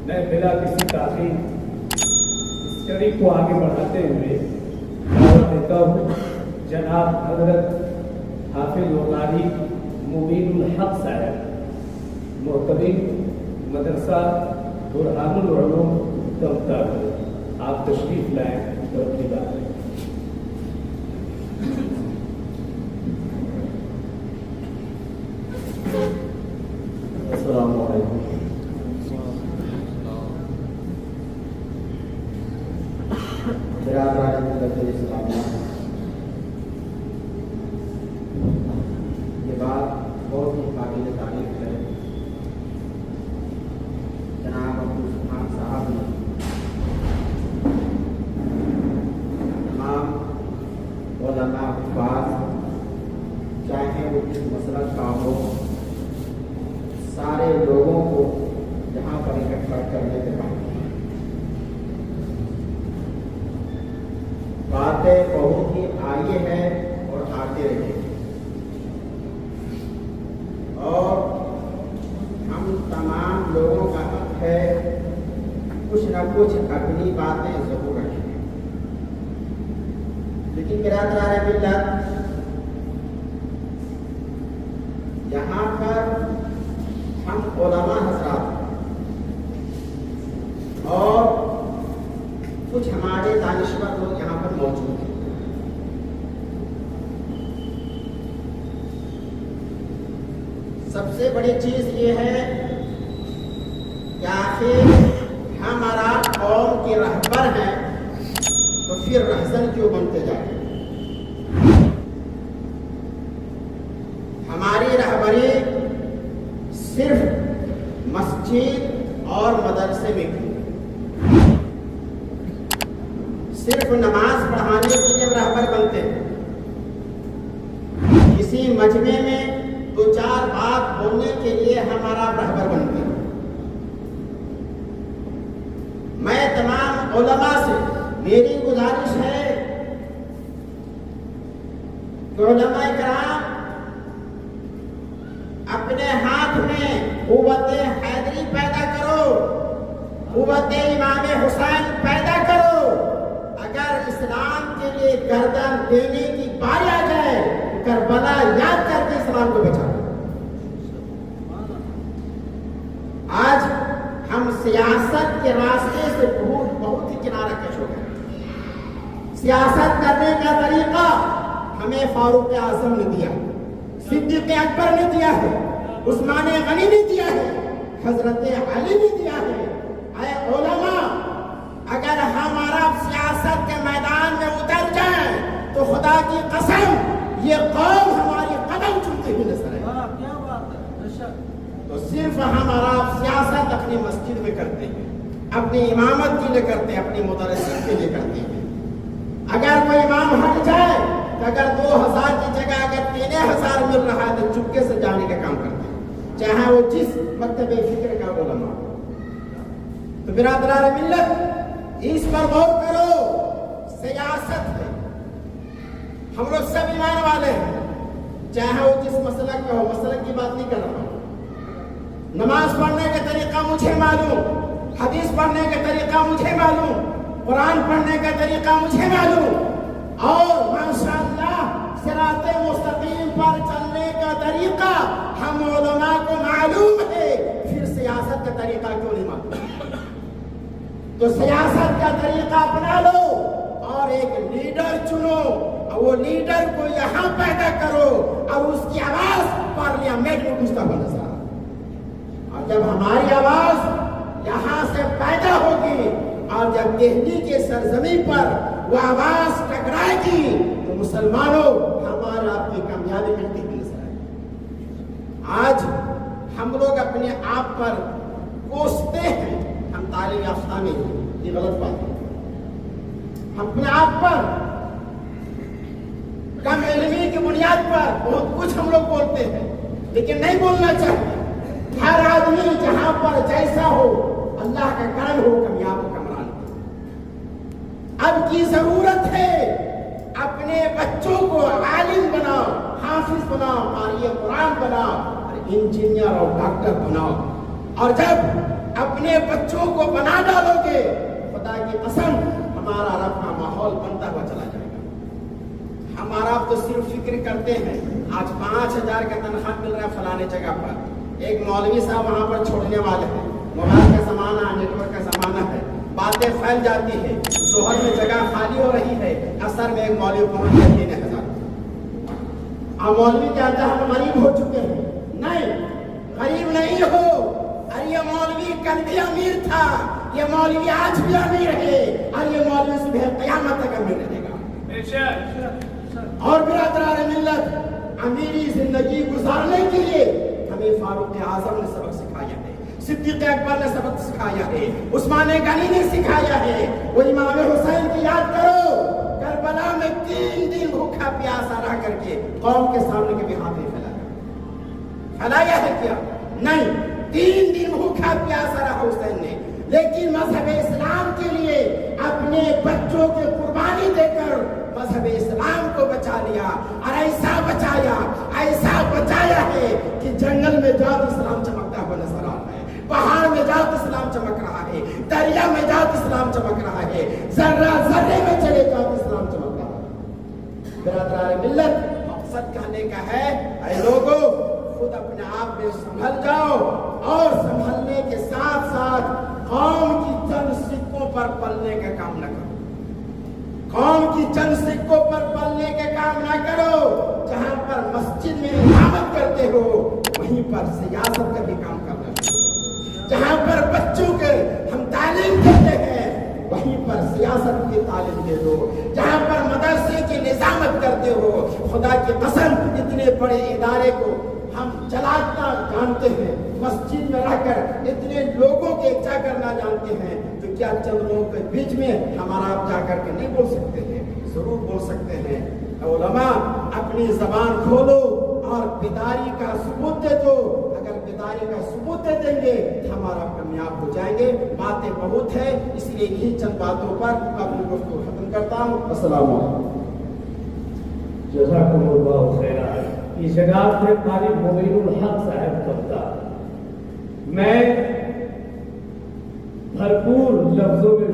میں بلا کسی تاخیر اسٹڈی کو آگے بڑھاتے ہوئے دعوت دیتا ہوں جناب حضرت حافظ و قاری مبین الحق صاحب محتمل مدرسہ برہان العلوم تمتا کو آپ تشریف لائیں اور اپنی بات کریں۔ السلام علیکم۔ برادران ملت اسلامیہ، یہ بات بہت ہی قابل تعریف ہے۔ جناب عبدالسبحان صاحب نے تمام علماء حفاظ چاہے وہ کس مسلک کا ہو، سارے لوگوں کو یہاں پر اکٹھا کرنے کے بعد باتیں بہت ہی آئی ہیں اور آتے رہے، اور ہم تمام لوگوں کا حق ہے کچھ نہ کچھ اپنی باتیں ضرور رکھیں، لیکن برادران ملت یہاں پر ہم علماء حضرات اور کچھ ہمارے دانشور لوگ یہاں پر موجود ہیں۔ سب سے بڑی چیز یہ ہے کہ آخر ہمارا قوم کے رہبر ہیں تو پھر رہزن کیوں بنتے جائیں؟ ہماری رہبری صرف مسجد اور مدرسے میں کی، صرف نماز پڑھانے کے لیے رہبر بنتے ہیں، کسی مجمع میں دو چار بات بولنے کے لیے ہمارا رہبر بنتے ہیں۔ میں تمام علماء سے میری گزارش ہے کہ علماء کرام اپنے ہاتھ میں قوت حیدری پیدا کرو، قوت امام حسین پیدا کرو۔ اگر اسلام کے لیے گردن دینے کی باری آ جائے تو کربلا یاد کر کے اسلام کو بچا لو۔ آج ہم سیاست کے راستے سے بہت ہی کنارہ کش ہو گئے۔ سیاست کرنے کا طریقہ ہمیں فاروق اعظم نے دیا، صدیق اکبر نے دیا ہے، عثمان غنی نے دیا ہے، حضرت علی نے دیا ہے۔ اے علماء، اگر ہمارا سیاست کے میدان میں اتر جائیں تو خدا کی قسم یہ قوم ہماری قدم چومتے ہوئے نظر آئے۔ تو صرف ہمارا سیاست اپنی مسجد میں کرتے ہیں، اپنی امامت کے لیے کرتے ہیں، اپنی مدرسے کے لیے کرتے ہیں۔ اگر کوئی امام ہٹ جائے تو اگر 2000 کی جگہ اگر 3000 مل رہا ہے تو چپکے سے جانے کا کام کرتے ہیں، چاہے وہ جس مکتب فکر کا علماء۔ تو برادران ملت اس پر غور کرو، سیاست ہے، ہم لوگ سب ایمان والے ہیں، چاہے وہ جس مسلک کا ہو، مسلک کی بات نہیں کر رہا ہوں۔ نماز پڑھنے کا طریقہ مجھے معلوم، حدیث پڑھنے کا طریقہ مجھے معلوم، قرآن پڑھنے کا طریقہ مجھے معلوم، اور ماشاءاللہ صراط مستقیم پر چلنے کا طریقہ ہم علماء کو معلوم ہے، پھر سیاست کا طریقہ کیوں نہیں معلوم؟ تو سیاست کا طریقہ اپنا لو اور ایک لیڈر چنو، اور وہ لیڈر کو یہاں پیدا کرو اور اس کی آواز پارلیمنٹ میں گونجتا ہوا نظر آئے۔ اور جب ہماری آواز یہاں سے پیدا ہوگی اور جب دہلی کے سرزمین پر وہ آواز ٹکرائے گی تو مسلمانوں ہمارا آپ کی کامیابی ملتی ہوئی نظر آئے گی۔ آج ہم لوگ اپنے آپ پر کوستے ہیں، ہم تعلیم یافتہ نہیں ہیں، یہ غلط بات ہے۔ ہم اپنے آپ پر کم علمی کی بنیاد پر بہت کچھ ہم لوگ بولتے ہیں، لیکن نہیں بولنا چاہتے۔ ہر آدمی جہاں پر جیسا ہو، اللہ کا کرم ہو، کامیاب ہو، کمران ہو۔ اب کی ضرورت ہے اپنے بچوں کو عالم بناؤ، حافظ بناؤ، قاری قرآن بناؤ، اور انجینئر اور ڈاکٹر بناؤ۔ اور جب اپنے بچوں کو بنا ڈالوگے خدا کی قسم ہمارا رب کا ماحول بنتا ہوا چلا جائے گا. ہمارا تو صرف فکر کرتے ہیں آج 5,000 کا تنخواہ مل رہا ہے فلانے جگہ پر, ایک مولوی صاحب وہاں پر چھوڑنے والے ہیں, موبائل کا زمانہ, نیٹ ورک کا زمانہ ہے, باتیں پھیل جاتی ہے, ظہر میں جگہ خالی ہو رہی ہے, اثر میں ایک مولوی پہنچ گیا 3,000. اب مولوی کہتا ہے ہم غریب ہو چکے ہیں. نہیں, غریب نہیں ہو. ارے یہ مولوی کل بھی امیر تھا, یہ مولوی آج بھی امیر ہے, اور یہ مولوی صبح قیامت تک امیر رہے گا. اور برادران ملت, امیری زندگی گزارنے کے لیے ہمیں فاروق اعظم نے سبق سکھایا ہے, صدیق اکبر نے سبق سکھایا ہے, عثمان غنی نے سکھایا ہے. وہ امام حسین کی یاد کرو, کربلا میں 3 دن بھوکا پیاسا رہ کر کے قوم کے سامنے کبھی ہاتھ نہیں پھیلایا ہے کیا؟ نہیں, 3 دن بھوکا پیاسا رہا حسین نے, لیکن مذہب اسلام کے لیے اپنے بچوں کی قربانی دے کر مذہب اسلام کو بچا لیا, اور ایسا بچایا ہے کہ جنگل میں جاؤ تو اسلام چمکتا ہوا نظر آ رہا ہے, پہاڑ میں جاؤ تو اسلام چمک رہا ہے, دریا میں جاؤ تو اسلام چمک رہا ہے, ذرے میں چلے جاؤ تو اسلام چمک رہا ہے. برادران ملت, مقصد کہنے کا ہے اے لوگوں خود اپنے آپ میں سنبھل جاؤ, اور سنبھلنے کے ساتھ ساتھ قوم کی چند سکوں پر پلنے کا کام نہ کرو. قوم کی چند سکوں پر پلنے کا کام نہ کرو. جہاں پر مسجد میں امامت کرتے ہو وہیں پر سیاست کا بھی کام کرنا شروع. جہاں پر بچوں کے ہم تعلیم دیتے ہیں وہیں پر سیاست کی تعلیم دے دو. جہاں پر مدرسے کی نظامت کرتے ہو, خدا کی قسم اتنے بڑے ادارے کو ہم چلانا جانتے ہیں, مسجد میں رہ کر اتنے لوگوں کے اچھا کرنا جانتے ہیں, تو کیا چند لوگوں کے بیچ میں ہمارا آپ جا کر کے نہیں بول سکتے ہیں؟ ضرور بول سکتے ہیں. علماء اپنی زبان کھولو اور بیداری کا ثبوت دے دو. اگر بیداری کا ثبوت دے دیں گے ہمارا کامیاب ہو جائیں گے. باتیں بہت ہے, اس لیے یہی چند باتوں پر اپنی گفتگو ختم کرتا ہوں. السلام علیکم. جزاکم اللہ خیرا. یہ جناب تھے قاری مبین الحق صاحب کبتا. میں بھرپور لفظوں میں